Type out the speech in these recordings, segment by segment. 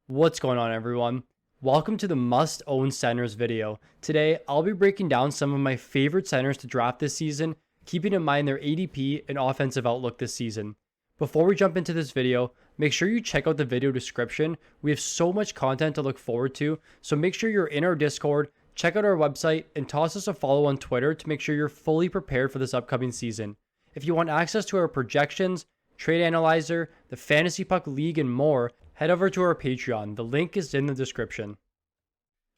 What's going on, everyone? Welcome to the Must Own Centers video. Today, I'll be breaking down some of my favorite centers to draft this season, keeping in mind their ADP and offensive outlook this season. Before we jump into this video, make sure you check out the video description. We have so much content to look forward to, so make sure you're in our Discord, check out our website, and toss us a follow on Twitter to make sure you're fully prepared for this upcoming season. If you want access to our projections, trade analyzer, the Fantasy Puck League, and more, head over to our Patreon. The link is in the description.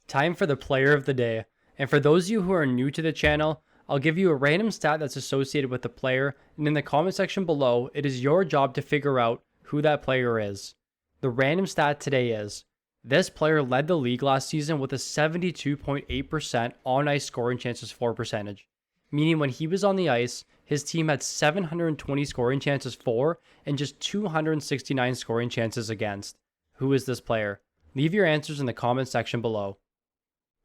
Time for the player of the day. And for those of you who are new to the channel, I'll give you a random stat that's associated with the player, and in the comment section below, it is your job to figure out who that player is. The random stat today is, this player led the league last season with a 72.8% on-ice scoring chances for percentage, meaning when he was on the ice, his team had 720 scoring chances for and just 269 scoring chances against. Who is this player? Leave your answers in the comment section below.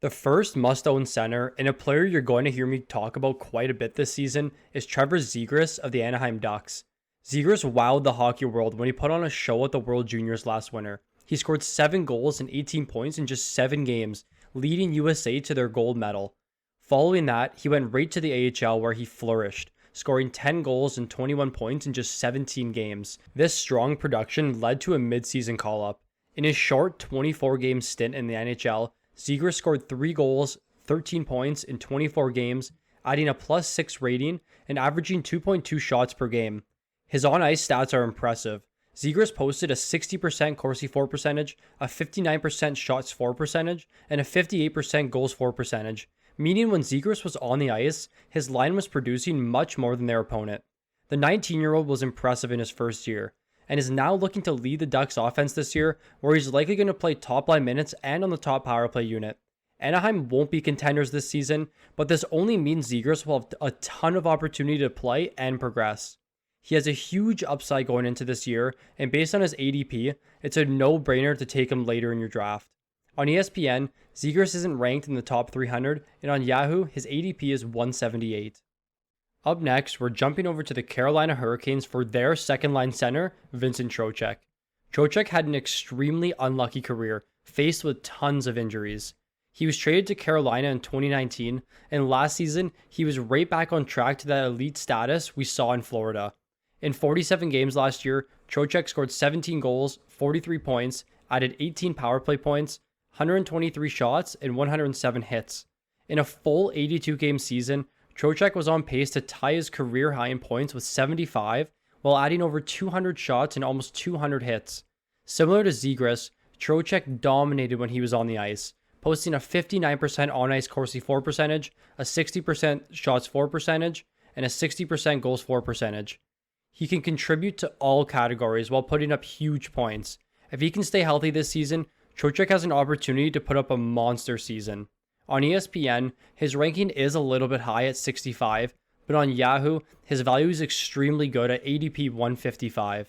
The first must-own center, and a player you're going to hear me talk about quite a bit this season, is Trevor Zegras of the Anaheim Ducks. Zegras wowed the hockey world when he put on a show at the World Juniors last winter. He scored 7 goals and 18 points in just 7 games, leading USA to their gold medal. Following that, he went right to the AHL where he flourished, scoring 10 goals and 21 points in just 17 games. This strong production led to a mid-season call-up. In his short 24-game stint in the NHL, Zegras scored 3 goals, 13 points in 24 games, adding a +6 rating and averaging 2.2 shots per game. His on-ice stats are impressive. Zegras posted a 60% Corsi for percentage, a 59% shots for percentage, and a 58% goals for percentage, meaning when Zegras was on the ice, his line was producing much more than their opponent. The 19-year-old was impressive in his first year, and is now looking to lead the Ducks offense this year, where he's likely going to play top-line minutes and on the top power play unit. Anaheim won't be contenders this season, but this only means Zegras will have a ton of opportunity to play and progress. He has a huge upside going into this year, and based on his ADP, it's a no-brainer to take him later in your draft. On ESPN, Zegras isn't ranked in the top 300, and on Yahoo, his ADP is 178. Up next, we're jumping over to the Carolina Hurricanes for their second-line center, Vincent Trocheck. Trocheck had an extremely unlucky career, faced with tons of injuries. He was traded to Carolina in 2019, and last season, he was right back on track to that elite status we saw in Florida. In 47 games last year, Trocheck scored 17 goals, 43 points, added 18 power play points, 123 shots, and 107 hits. In a full 82-game season, Trocheck was on pace to tie his career high in points with 75, while adding over 200 shots and almost 200 hits. Similar to Zegras, Trocheck dominated when he was on the ice, posting a 59% on-ice Corsi for percentage, a 60% shots for percentage, and a 60% goals for percentage. He can contribute to all categories while putting up huge points. If he can stay healthy this season, Trocheck has an opportunity to put up a monster season. On ESPN, his ranking is a little bit high at 65, but on Yahoo, his value is extremely good at ADP 155.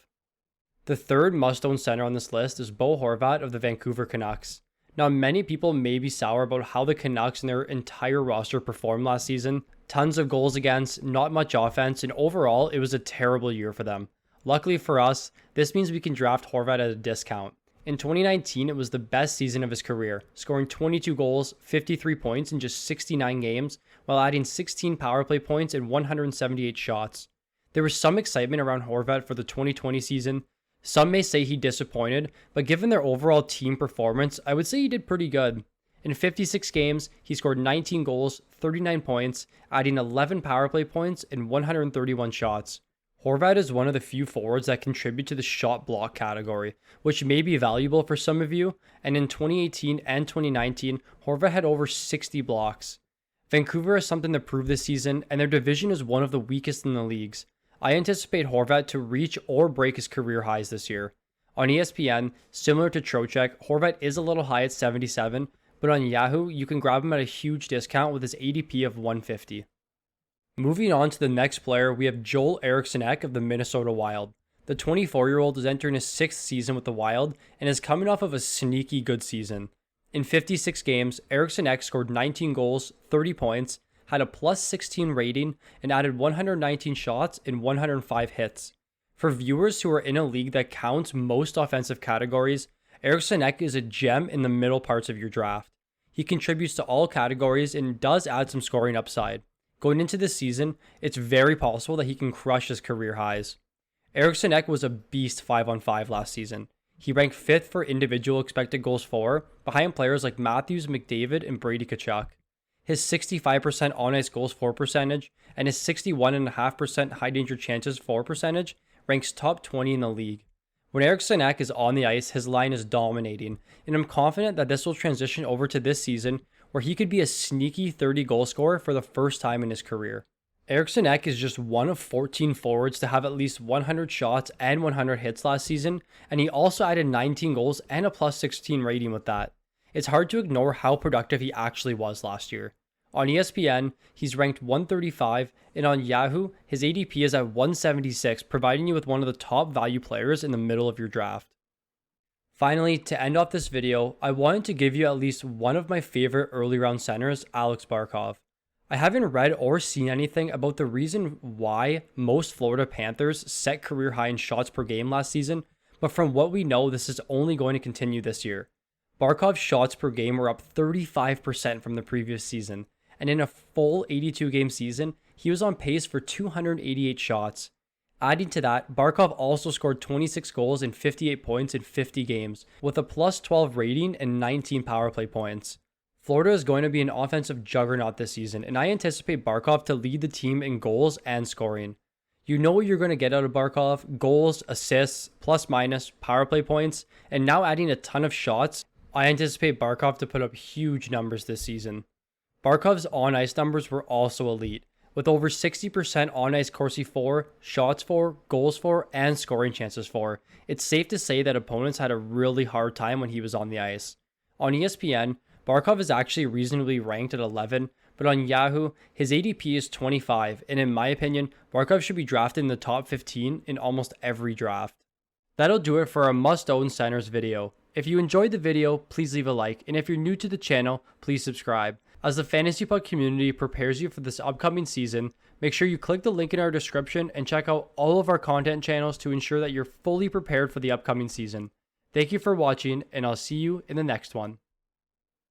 The third must-own center on this list is Bo Horvat of the Vancouver Canucks. Now, many people may be sour about how the Canucks and their entire roster performed last season. Tons of goals against, not much offense, and overall, it was a terrible year for them. Luckily for us, this means we can draft Horvat at a discount. In 2019, it was the best season of his career, scoring 22 goals, 53 points in just 69 games, while adding 16 power play points and 178 shots. There was some excitement around Horvat for the 2020 season. Some may say he disappointed, but given their overall team performance, I would say he did pretty good. In 56 games, he scored 19 goals, 39 points, adding 11 power play points and 131 shots. Horvat is one of the few forwards that contribute to the shot block category, which may be valuable for some of you, and in 2018 and 2019, Horvat had over 60 blocks. Vancouver has something to prove this season, and their division is one of the weakest in the leagues. I anticipate Horvat to reach or break his career highs this year. On ESPN, similar to Trocheck, Horvat is a little high at 77, but on Yahoo, you can grab him at a huge discount with his ADP of 150. Moving on to the next player, we have Eriksson Ek of the Minnesota Wild. The 24-year-old is entering his 6th season with the Wild and is coming off of a sneaky good season. In 56 games, Eriksson Ek scored 19 goals, 30 points, had a +16 rating, and added 119 shots and 105 hits. For viewers who are in a league that counts most offensive categories, Eriksson Ek is a gem in the middle parts of your draft. He contributes to all categories and does add some scoring upside. Going into this season, it's very possible that he can crush his career highs. Eriksson Ek was a beast 5-on-5 last season. He ranked 5th for individual expected goals for, behind players like Matthews, McDavid, and Brady Tkachuk. His 65% on-ice goals for percentage and his 61.5% high danger chances for percentage ranks top 20 in the league. When Eriksson Ek is on the ice, his line is dominating, and I'm confident that this will transition over to this season where he could be a sneaky 30 goal scorer for the first time in his career. Eriksson Ek is just one of 14 forwards to have at least 100 shots and 100 hits last season, and he also added 19 goals and a plus 16 rating with that. It's hard to ignore how productive he actually was last year. On ESPN, he's ranked 135, and on Yahoo, his ADP is at 176, providing you with one of the top value players in the middle of your draft. Finally, to end off this video, I wanted to give you at least one of my favorite early round centers, Aleksander Barkov. I haven't read or seen anything about the reason why most Florida Panthers set career high in shots per game last season, but from what we know, this is only going to continue this year. Barkov's shots per game were up 35% from the previous season, and in a full 82-game season, he was on pace for 288 shots. Adding to that, Barkov also scored 26 goals and 58 points in 50 games, with a plus 12 rating and 19 power play points. Florida is going to be an offensive juggernaut this season, and I anticipate Barkov to lead the team in goals and scoring. You know what you're going to get out of Barkov: goals, assists, plus minus, power play points, and now adding a ton of shots. I anticipate Barkov to put up huge numbers this season. Barkov's on-ice numbers were also elite, with over 60% on-ice Corsi for, shots for, goals for, and scoring chances for. It's safe to say that opponents had a really hard time when he was on the ice. On ESPN, Barkov is actually reasonably ranked at 11, but on Yahoo, his ADP is 25, and in my opinion, Barkov should be drafted in the top 15 in almost every draft. That'll do it for our must-own centers video. If you enjoyed the video, please leave a like, and if you're new to the channel, please subscribe. As the Fantasy Puck community prepares you for this upcoming season, make sure you click the link in our description and check out all of our content channels to ensure that you're fully prepared for the upcoming season. Thank you for watching, and I'll see you in the next one.